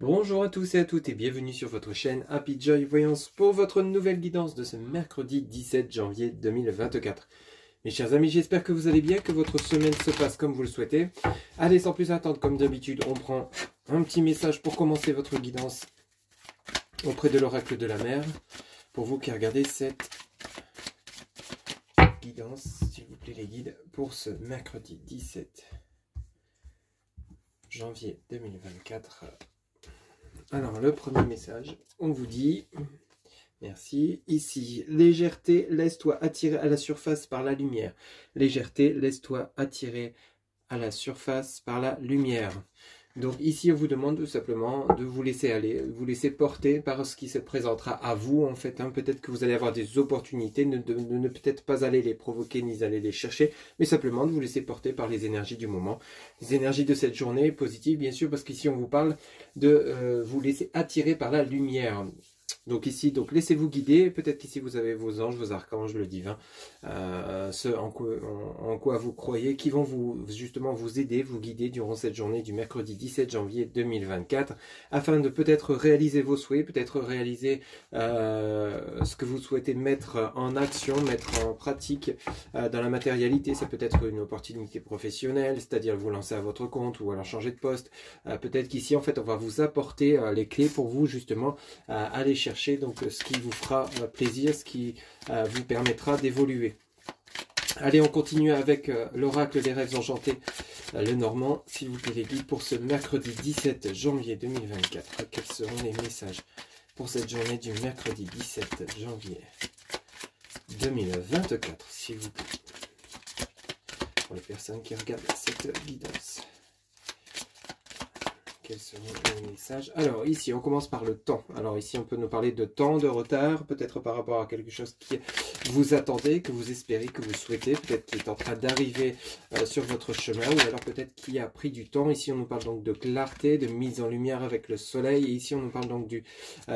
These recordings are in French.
Bonjour à tous et à toutes et bienvenue sur votre chaîne Happy Joy Voyance pour votre nouvelle guidance de ce mercredi 17 janvier 2024. Mes chers amis, j'espère que vous allez bien, que votre semaine se passe comme vous le souhaitez. Allez, sans plus attendre, comme d'habitude, on prend un petit message pour commencer votre guidance auprès de l'oracle de la mer. Pour vous qui regardez cette guidance, s'il vous plaît les guides, pour ce mercredi 17 janvier 2024. Alors, le premier message, on vous dit, merci, ici, légèreté, laisse-toi attirer à la surface par la lumière. Légèreté, laisse-toi attirer à la surface par la lumière. Donc ici, on vous demande tout simplement de vous laisser aller, vous laisser porter par ce qui se présentera à vous, en fait. Peut-être que vous allez avoir des opportunités, de ne peut-être pas aller les provoquer, ni aller les chercher, mais simplement de vous laisser porter par les énergies du moment. Les énergies de cette journée, positives, bien sûr, parce qu'ici, on vous parle de vous laisser attirer par la lumière. Donc ici, laissez-vous guider. Peut-être qu'ici vous avez vos anges, vos archanges, le divin, ceux en quoi vous croyez, qui vont justement vous aider, vous guider durant cette journée du mercredi 17 janvier 2024, afin de peut-être réaliser vos souhaits, peut-être réaliser ce que vous souhaitez mettre en action, mettre en pratique dans la matérialité. Ça peut être une opportunité professionnelle, c'est-à-dire vous lancer à votre compte ou alors changer de poste. Peut-être qu'ici, en fait, on va vous apporter les clés pour vous justement aller chercher donc ce qui vous fera plaisir, ce qui vous permettra d'évoluer. Allez, on continue avec l'oracle des rêves enchantés, le Normand, s'il vous plaît les guides, pour ce mercredi 17 janvier 2024. Quels seront les messages pour cette journée du mercredi 17 janvier 2024, s'il vous plaît, pour les personnes qui regardent cette guidance? Quels seront les messages? Alors ici, on commence par le temps. Alors ici, on peut nous parler de temps, de retard, peut-être par rapport à quelque chose qui vous attendez, que vous espérez, que vous souhaitez, peut-être qui est en train d'arriver sur votre chemin, ou alors peut-être qui a pris du temps. Ici, on nous parle donc de clarté, de mise en lumière avec le soleil. Et ici, on nous parle donc du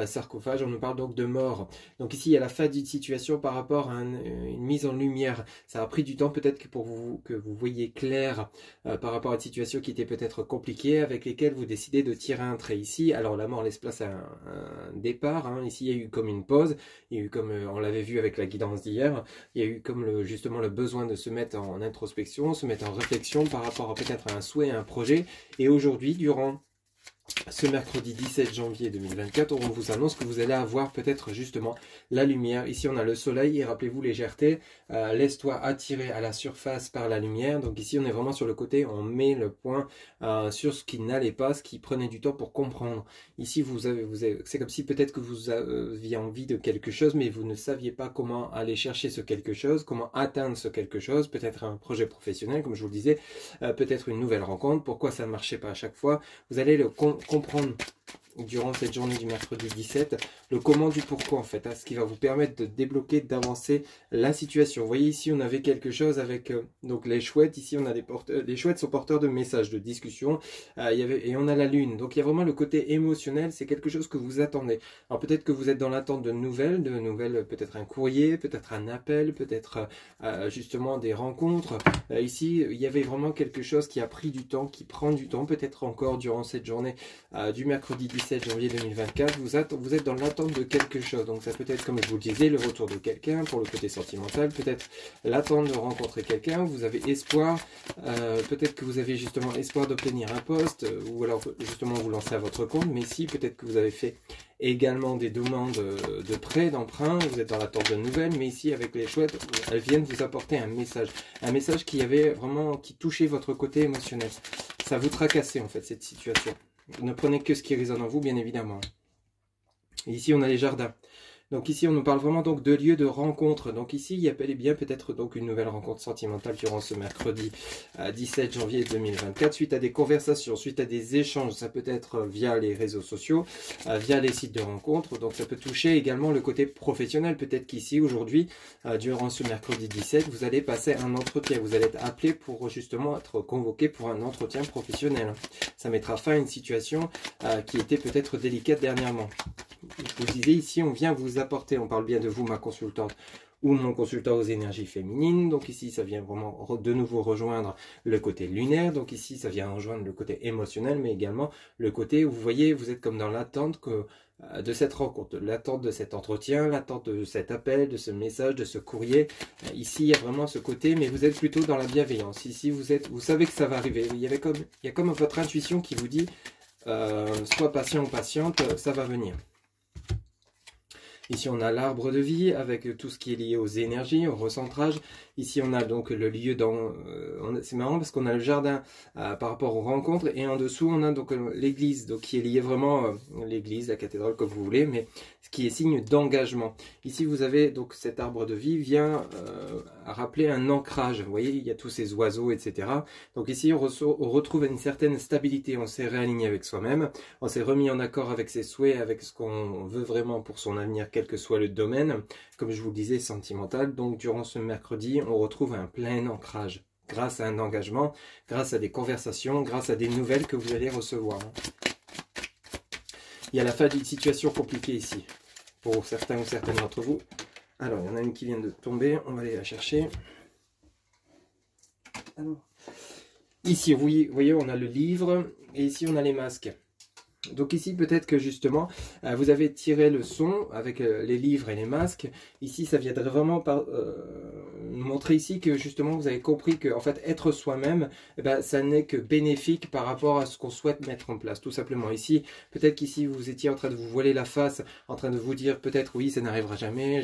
sarcophage, on nous parle donc de mort. Donc ici, il y a la fin d'une situation par rapport à une mise en lumière. Ça a pris du temps peut-être que pour vous, que vous voyez clair par rapport à une situation qui était peut-être compliquée, avec lesquelles vous décidez de tirer un trait ici. Alors la mort laisse place à un départ. Ici, il y a eu comme une pause. Il y a eu comme, on l'avait vu avec la guidance d'hier, il y a eu comme justement le besoin de se mettre en introspection, se mettre en réflexion par rapport à peut-être un souhait, un projet. Et aujourd'hui, durant ce mercredi 17 janvier 2024, on vous annonce que vous allez avoir peut-être justement la lumière. Ici, on a le soleil et rappelez-vous, légèreté, laisse-toi attirer à la surface par la lumière. Donc ici, on est vraiment sur le côté, on met le point sur ce qui n'allait pas, ce qui prenait du temps pour comprendre. Ici, c'est comme si peut-être que vous aviez envie de quelque chose, mais vous ne saviez pas comment aller chercher ce quelque chose, comment atteindre ce quelque chose, peut-être un projet professionnel, comme je vous le disais, peut-être une nouvelle rencontre, pourquoi ça ne marchait pas à chaque fois. Vous allez le comprendre durant cette journée du mercredi 17, le comment du pourquoi en fait, ce qui va vous permettre de débloquer, d'avancer la situation. Vous voyez ici on avait quelque chose avec donc les chouettes, ici on a les chouettes sont porteurs de messages, de discussions, et on a la lune, donc il y a vraiment le côté émotionnel, c'est quelque chose que vous attendez. Alors peut-être que vous êtes dans l'attente de nouvelles, peut-être un courrier, peut-être un appel, peut-être justement des rencontres. Ici il y avait vraiment quelque chose qui a pris du temps, qui prend du temps, peut-être encore durant cette journée du mercredi 17 janvier 2024, vous êtes dans l'attente de quelque chose. Donc ça peut être, comme je vous le disais, le retour de quelqu'un pour le côté sentimental, peut-être l'attente de rencontrer quelqu'un, vous avez espoir, peut-être que vous avez justement espoir d'obtenir un poste, ou alors justement vous lancez à votre compte, mais si peut-être que vous avez fait également des demandes de prêt, d'emprunt, vous êtes dans l'attente de nouvelles, mais ici avec les chouettes, elles viennent vous apporter un message qui avait vraiment, qui touchait votre côté émotionnel. Ça vous tracassait en fait cette situation. Ne prenez que ce qui résonne en vous, bien évidemment. Et ici, on a les jardins. Donc ici, on nous parle vraiment donc de lieux de rencontre. Donc ici, il y a bel et bien peut-être donc une nouvelle rencontre sentimentale durant ce mercredi 17 janvier 2024, suite à des conversations, suite à des échanges. Ça peut être via les réseaux sociaux, via les sites de rencontres. Donc ça peut toucher également le côté professionnel. Peut-être qu'ici, aujourd'hui, durant ce mercredi 17, vous allez passer un entretien. Vous allez être appelé pour justement être convoqué pour un entretien professionnel. Ça mettra fin à une situation qui était peut-être délicate dernièrement. Je vous disais ici, on vient vous apporter, on parle bien de vous, ma consultante, ou mon consultant aux énergies féminines. Donc ici, ça vient vraiment de nouveau rejoindre le côté lunaire. Donc ici, ça vient rejoindre le côté émotionnel, mais également le côté où vous voyez, vous êtes comme dans l'attente de cette rencontre, l'attente de cet entretien, l'attente de cet appel, de ce message, de ce courrier. Ici, il y a vraiment ce côté, mais vous êtes plutôt dans la bienveillance. Ici, vous savez que ça va arriver. Il y a comme votre intuition qui vous dit, sois patient ou patiente, ça va venir. Ici, on a l'arbre de vie avec tout ce qui est lié aux énergies, au recentrage. Ici, on a donc le lieu dans... c'est marrant parce qu'on a le jardin par rapport aux rencontres. Et en dessous, on a donc l'église, donc qui est liée vraiment... l'église, la cathédrale, comme vous voulez, mais ce qui est signe d'engagement. Ici, vous avez donc cet arbre de vie vient rappeler un ancrage. Vous voyez, il y a tous ces oiseaux, etc. Donc ici, on retrouve une certaine stabilité. On s'est réaligné avec soi-même. On s'est remis en accord avec ses souhaits, avec ce qu'on veut vraiment pour son avenir, quel que soit le domaine, comme je vous le disais, sentimental. Donc durant ce mercredi, on retrouve un plein ancrage, grâce à un engagement, grâce à des conversations, grâce à des nouvelles que vous allez recevoir. Il y a la fin d'une situation compliquée ici, pour certains ou certaines d'entre vous. Alors, il y en a une qui vient de tomber, on va aller la chercher. Alors, ici, vous voyez, on a le livre, et ici, on a les masques. Donc ici, peut-être que justement, vous avez tiré le son avec les livres et les masques. Ici, ça viendrait vraiment montrer ici que justement, vous avez compris que en fait, être soi-même, ça n'est que bénéfique par rapport à ce qu'on souhaite mettre en place, tout simplement. Ici, peut-être qu'ici, vous étiez en train de vous voiler la face, en train de vous dire peut-être, oui, ça n'arrivera jamais,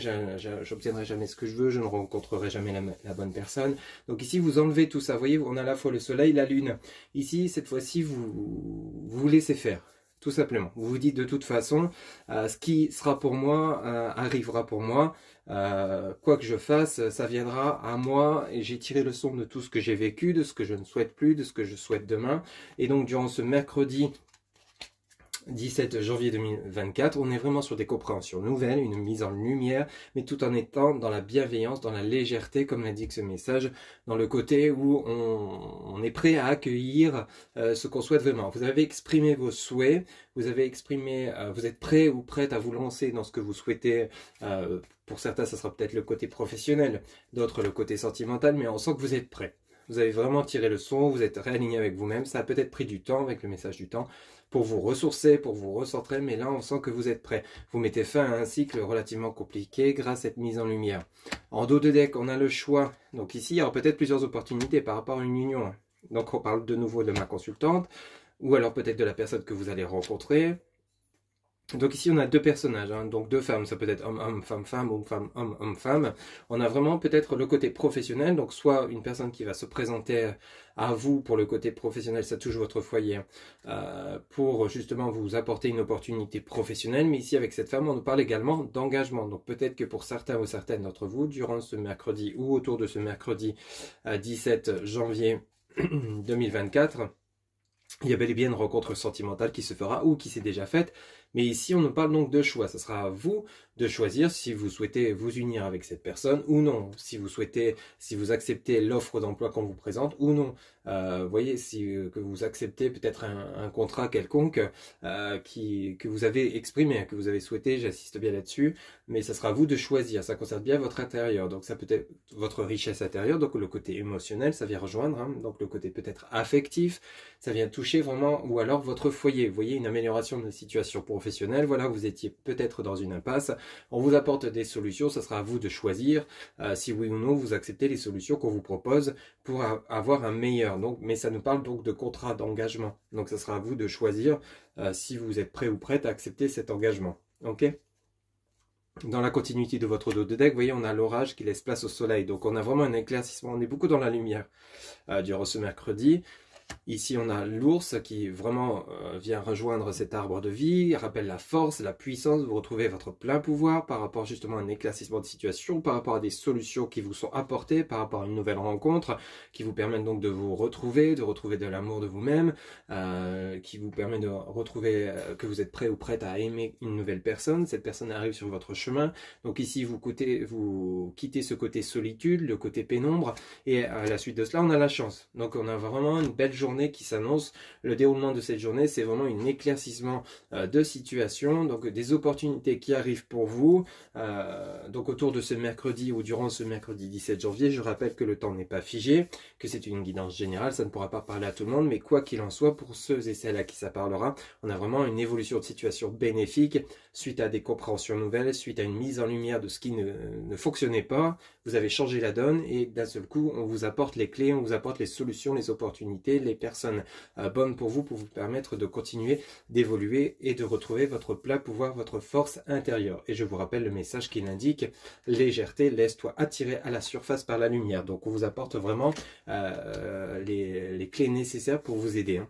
j'obtiendrai jamais ce que je veux, je ne rencontrerai jamais la bonne personne. Donc ici, vous enlevez tout ça. Vous voyez, on a à la fois le soleil, la lune. Ici, cette fois-ci, vous laissez faire. Tout simplement. Vous vous dites de toute façon, ce qui sera pour moi arrivera pour moi. Quoi que je fasse, ça viendra à moi et j'ai tiré le son de tout ce que j'ai vécu, de ce que je ne souhaite plus, de ce que je souhaite demain. Et donc durant ce mercredi 17 janvier 2024, on est vraiment sur des compréhensions nouvelles, une mise en lumière, mais tout en étant dans la bienveillance, dans la légèreté, comme l'indique ce message, dans le côté où on est prêt à accueillir ce qu'on souhaite vraiment. Vous avez exprimé vos souhaits, vous avez exprimé, vous êtes prêt ou prête à vous lancer dans ce que vous souhaitez. Pour certains, ça sera peut-être le côté professionnel, d'autres le côté sentimental, mais on sent que vous êtes prêt. Vous avez vraiment tiré le son, vous êtes réaligné avec vous-même. Ça a peut-être pris du temps avec le message du temps pour vous ressourcer, pour vous recentrer, mais là on sent que vous êtes prêt. Vous mettez fin à un cycle relativement compliqué grâce à cette mise en lumière. En dos de deck, on a le choix. Donc ici, il y aura peut-être plusieurs opportunités par rapport à une union. Donc on parle de nouveau de ma consultante, ou alors peut-être de la personne que vous allez rencontrer. Donc ici on a deux personnages, donc deux femmes, ça peut être homme-homme, femme-femme ou femme-homme, homme-femme. On a vraiment peut-être le côté professionnel, donc soit une personne qui va se présenter à vous pour le côté professionnel, ça touche votre foyer, pour justement vous apporter une opportunité professionnelle. Mais ici avec cette femme, on nous parle également d'engagement. Donc peut-être que pour certains ou certaines d'entre vous, durant ce mercredi ou autour de ce mercredi 17 janvier 2024, il y a bel et bien une rencontre sentimentale qui se fera ou qui s'est déjà faite. Mais ici, on nous parle donc de choix. Ce sera à vous de choisir si vous souhaitez vous unir avec cette personne ou non. Si vous souhaitez, si vous acceptez l'offre d'emploi qu'on vous présente ou non. Voyez, que vous acceptez peut-être un contrat quelconque que vous avez exprimé, que vous avez souhaité, j'insiste bien là-dessus. Mais ça sera à vous de choisir. Ça concerne bien votre intérieur. Donc ça peut être votre richesse intérieure. Donc le côté émotionnel, ça vient rejoindre. Donc le côté peut-être affectif, ça vient toucher vraiment. Ou alors votre foyer. Vous voyez, une amélioration de la situation professionnelle. Voilà, vous étiez peut-être dans une impasse. On vous apporte des solutions, ça sera à vous de choisir si oui ou non vous acceptez les solutions qu'on vous propose pour avoir un meilleur. Donc, mais ça nous parle donc de contrat d'engagement. Donc ça sera à vous de choisir si vous êtes prêt ou prête à accepter cet engagement. Ok ? Dans la continuité de votre dos de deck, vous voyez, on a l'orage qui laisse place au soleil. Donc on a vraiment un éclaircissement, on est beaucoup dans la lumière durant ce mercredi. Ici, on a l'ours qui vraiment vient rejoindre cet arbre de vie, il rappelle la force, la puissance, vous retrouvez votre plein pouvoir par rapport justement à un éclaircissement de situation, par rapport à des solutions qui vous sont apportées, par rapport à une nouvelle rencontre, qui vous permettent donc de vous retrouver, de l'amour de vous-même, qui vous permet de retrouver que vous êtes prêt ou prête à aimer une nouvelle personne, cette personne arrive sur votre chemin, donc ici vous quittez ce côté solitude, le côté pénombre, et à la suite de cela, on a la chance. Donc on a vraiment une belle journée journée qui s'annonce. Le déroulement de cette journée, c'est vraiment un éclaircissement de situation, donc des opportunités qui arrivent pour vous. Donc autour de ce mercredi ou durant ce mercredi 17 janvier, je rappelle que le temps n'est pas figé, que c'est une guidance générale, ça ne pourra pas parler à tout le monde, mais quoi qu'il en soit, pour ceux et celles à qui ça parlera, on a vraiment une évolution de situation bénéfique suite à des compréhensions nouvelles, suite à une mise en lumière de ce qui ne fonctionnait pas. Vous avez changé la donne et d'un seul coup, on vous apporte les clés, on vous apporte les solutions, les opportunités, les personnes bonnes pour vous permettre de continuer d'évoluer et de retrouver votre plein pouvoir, votre force intérieure. Et je vous rappelle le message qui l'indique, légèreté, laisse-toi attirer à la surface par la lumière. Donc on vous apporte vraiment les clés nécessaires pour vous aider.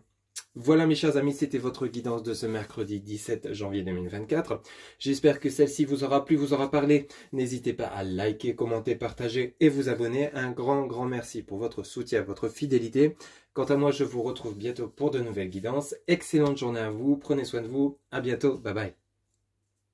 Voilà mes chers amis, c'était votre guidance de ce mercredi 17 janvier 2024. J'espère que celle-ci vous aura plu, vous aura parlé. N'hésitez pas à liker, commenter, partager et vous abonner. Un grand merci pour votre soutien, votre fidélité. Quant à moi, je vous retrouve bientôt pour de nouvelles guidances. Excellente journée à vous, prenez soin de vous, à bientôt, bye bye.